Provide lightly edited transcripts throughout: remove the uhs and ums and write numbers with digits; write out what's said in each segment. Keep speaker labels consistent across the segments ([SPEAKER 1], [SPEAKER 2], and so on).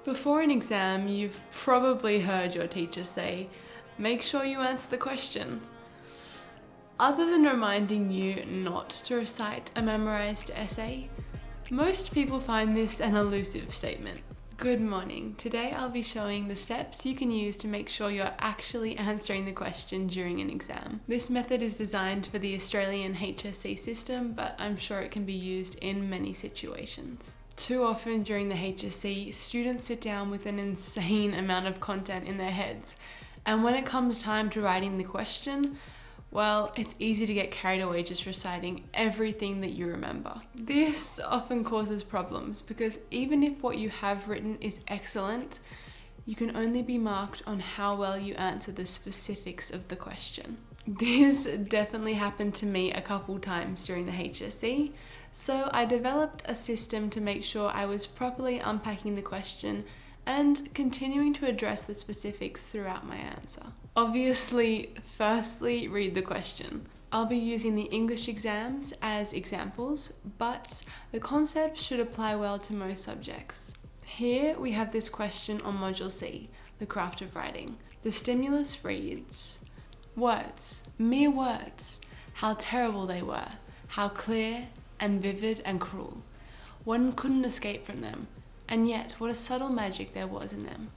[SPEAKER 1] Before an exam, you've probably heard your teacher say, make sure you answer the question. Other than reminding you not to recite a memorized essay, most people find this an elusive statement. Good morning. Today I'll be showing the steps you can use to make sure you're actually answering the question during an exam. This method is designed for the Australian HSC system, but I'm sure it can be used in many situations. Too often during the HSC, students sit down with an insane amount of content in their heads, and when it comes time to writing the question, well, it's easy to get carried away just reciting everything that you remember. This often causes problems because even if what you have written is excellent, you can only be marked on how well you answer the specifics of the question. This definitely happened to me a couple times during the HSC, so I developed a system to make sure I was properly unpacking the question and continuing to address the specifics throughout my answer. Obviously, firstly, read the question. I'll be using the English exams as examples, but the concept should apply well to most subjects. Here we have this question on Module C, the craft of writing. The stimulus reads, words, mere words, how terrible they were, how clear and vivid and cruel. One couldn't escape from them, and yet what a subtle magic there was in them.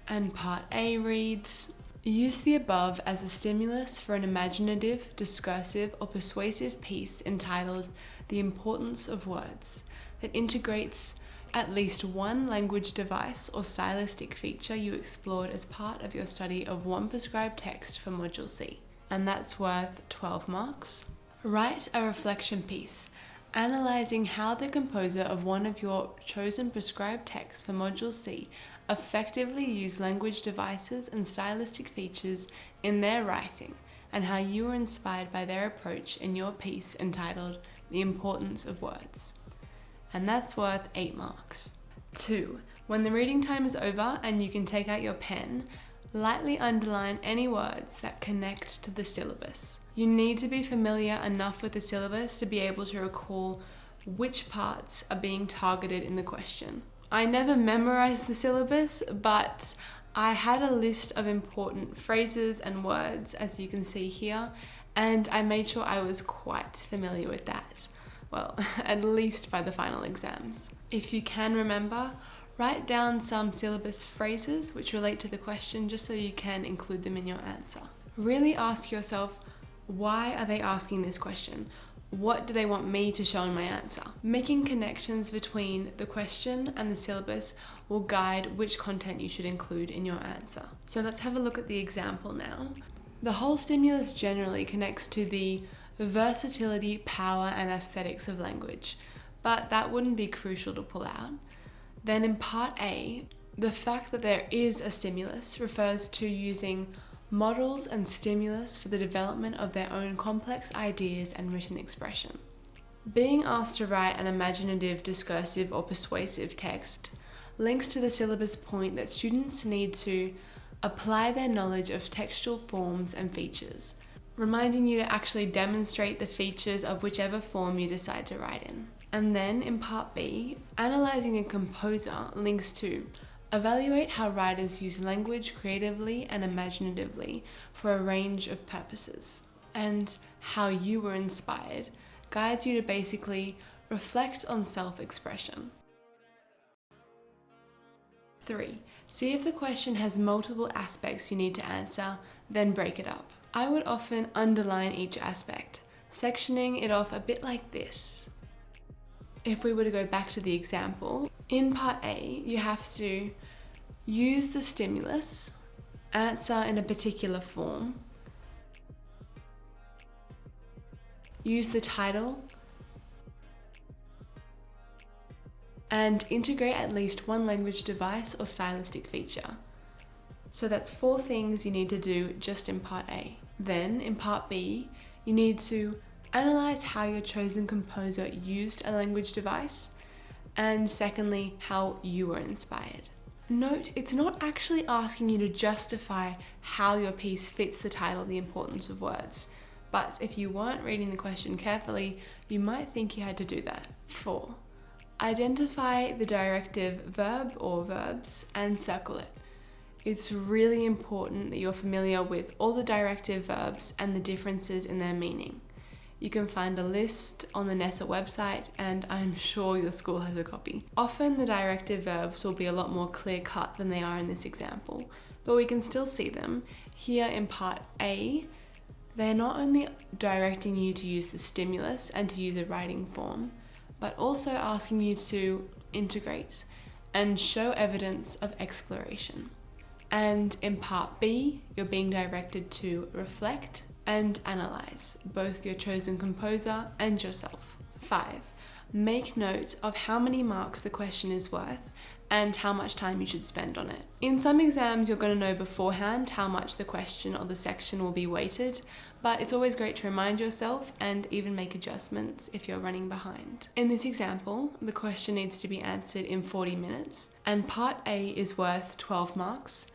[SPEAKER 1] And part A reads, use the above as a stimulus for an imaginative, discursive, or persuasive piece entitled The Importance of Words that integrates at least one language device or stylistic feature you explored as part of your study of one prescribed text for Module C. And that's worth 12 marks. Write a reflection piece, analysing how the composer of one of your chosen prescribed texts for Module C effectively use language devices and stylistic features in their writing, and how you were inspired by their approach in your piece entitled The Importance of Words. And that's worth 8 marks. 2. When the reading time is over and you can take out your pen, lightly underline any words that connect to the syllabus. You need to be familiar enough with the syllabus to be able to recall which parts are being targeted in the question. I never memorized the syllabus, but I had a list of important phrases and words, as you can see here, and I made sure I was quite familiar with that. Well, at least by the final exams. If you can remember, write down some syllabus phrases which relate to the question just so you can include them in your answer. Really ask yourself, why are they asking this question? What do they want me to show in my answer? Making connections between the question and the syllabus will guide which content you should include in your answer. So let's have a look at the example now. The whole stimulus generally connects to the versatility, power, and aesthetics of language, but that wouldn't be crucial to pull out. Then in part A, the fact that there is a stimulus refers to using models and stimulus for the development of their own complex ideas and written expression. Being asked to write an imaginative, discursive, or persuasive text links to the syllabus point that students need to apply their knowledge of textual forms and features, reminding you to actually demonstrate the features of whichever form you decide to write in. And then in part B, analysing a composer links to evaluate how writers use language creatively and imaginatively for a range of purposes, and how you were inspired guides you to basically reflect on self-expression. 3. See if the question has multiple aspects you need to answer, then break it up. I would often underline each aspect, sectioning it off a bit like this. If we were to go back to the example, in part A, you have to use the stimulus, answer in a particular form, use the title, and integrate at least one language device or stylistic feature. So that's 4 things you need to do just in part A. Then in part B, you need to analyze how your chosen composer used a language device, and secondly, how you were inspired. Note, it's not actually asking you to justify how your piece fits the title, The Importance of Words, but if you weren't reading the question carefully, you might think you had to do that. 4. Identify the directive verb or verbs and circle it. It's really important that you're familiar with all the directive verbs and the differences in their meaning. You can find a list on the NESA website, and I'm sure your school has a copy. Often the directive verbs will be a lot more clear-cut than they are in this example, but we can still see them. Here in part A, they're not only directing you to use the stimulus and to use a writing form, but also asking you to integrate and show evidence of exploration. And in part B, you're being directed to reflect and analyze both your chosen composer and yourself. 5. Make note of how many marks the question is worth and how much time you should spend on it. In some exams, you're going to know beforehand how much the question or the section will be weighted, but it's always great to remind yourself and even make adjustments if you're running behind. In this example, the question needs to be answered in 40 minutes, and part A is worth 12 marks,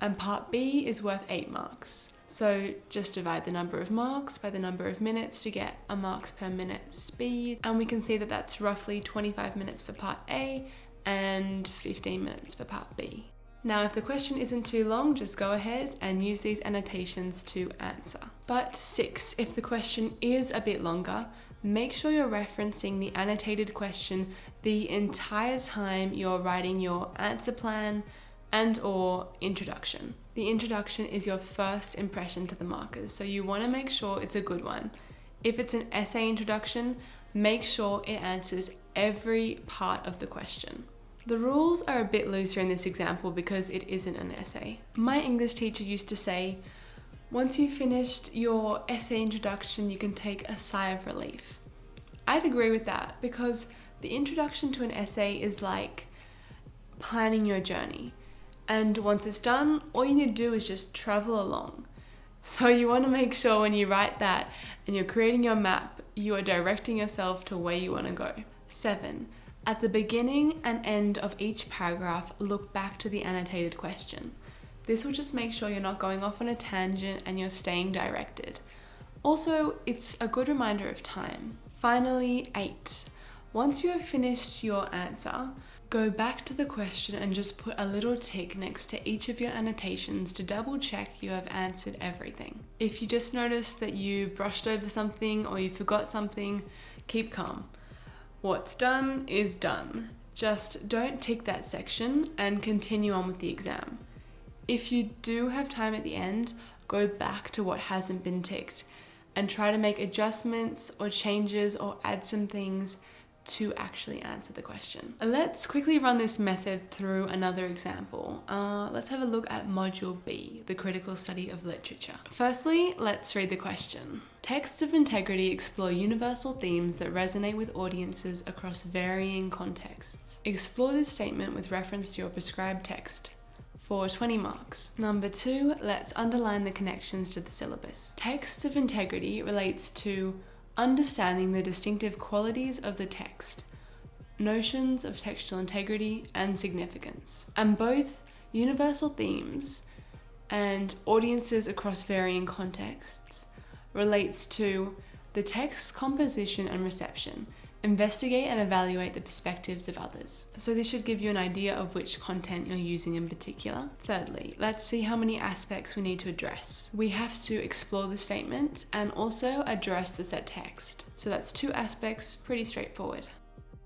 [SPEAKER 1] and part B is worth 8 marks. So just divide the number of marks by the number of minutes to get a marks per minute speed, and we can see that that's roughly 25 minutes for part A and 15 minutes for part B. Now, if the question isn't too long, just go ahead and use these annotations to answer. But 6, if the question is a bit longer, make sure you're referencing the annotated question the entire time you're writing your answer plan and or introduction. The introduction is your first impression to the markers, so you want to make sure it's a good one. If it's an essay introduction, make sure it answers every part of the question. The rules are a bit looser in this example because it isn't an essay. My English teacher used to say, once you've finished your essay introduction, you can take a sigh of relief. I'd agree with that because the introduction to an essay is like planning your journey. And once it's done, all you need to do is just travel along. So you want to make sure when you write that and you're creating your map, you are directing yourself to where you want to go. 7. At the beginning and end of each paragraph, look back to the annotated question. This will just make sure you're not going off on a tangent and you're staying directed. Also, it's a good reminder of time. Finally, 8. Once you have finished your answer, go back to the question and just put a little tick next to each of your annotations to double check you have answered everything. If you just noticed that you brushed over something or you forgot something, keep calm. What's done is done. Just don't tick that section and continue on with the exam. If you do have time at the end, go back to what hasn't been ticked and try to make adjustments or changes or add some things to actually answer the question. Let's quickly run this method through another example. Let's have a look at Module B, the critical study of literature. Firstly, let's read the question. Texts of integrity explore universal themes that resonate with audiences across varying contexts. Explore this statement with reference to your prescribed text. For 20 marks. Number 2, let's underline the connections to the syllabus. Texts of integrity relates to understanding the distinctive qualities of the text, notions of textual integrity and significance. And both universal themes and audiences across varying contexts relates to the text's composition and reception. Investigate and evaluate the perspectives of others. So this should give you an idea of which content you're using in particular. Thirdly, let's see how many aspects we need to address. We have to explore the statement and also address the set text. So that's 2 aspects, pretty straightforward.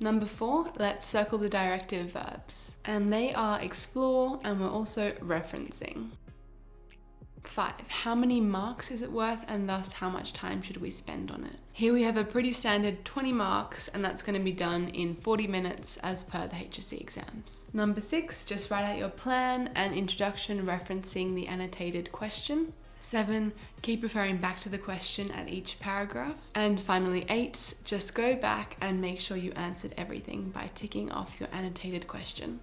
[SPEAKER 1] Number 4, let's circle the directive verbs. And they are explore and we're also referencing. 5. How many marks is it worth and thus how much time should we spend on it? Here we have a pretty standard 20 marks and that's going to be done in 40 minutes as per the HSC exams. Number 6, just write out your plan and introduction referencing the annotated question. 7, keep referring back to the question at each paragraph. And finally 8, just go back and make sure you answered everything by ticking off your annotated question.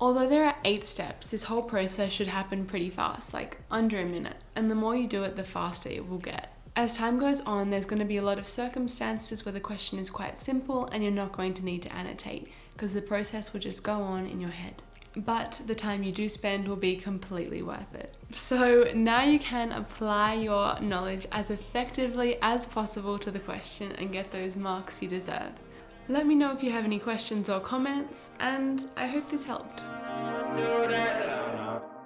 [SPEAKER 1] Although there are 8 steps, this whole process should happen pretty fast, like under a minute. And the more you do it, the faster it will get. As time goes on, there's going to be a lot of circumstances where the question is quite simple and you're not going to need to annotate because the process will just go on in your head. But the time you do spend will be completely worth it. So now you can apply your knowledge as effectively as possible to the question and get those marks you deserve. Let me know if you have any questions or comments, and I hope this helped.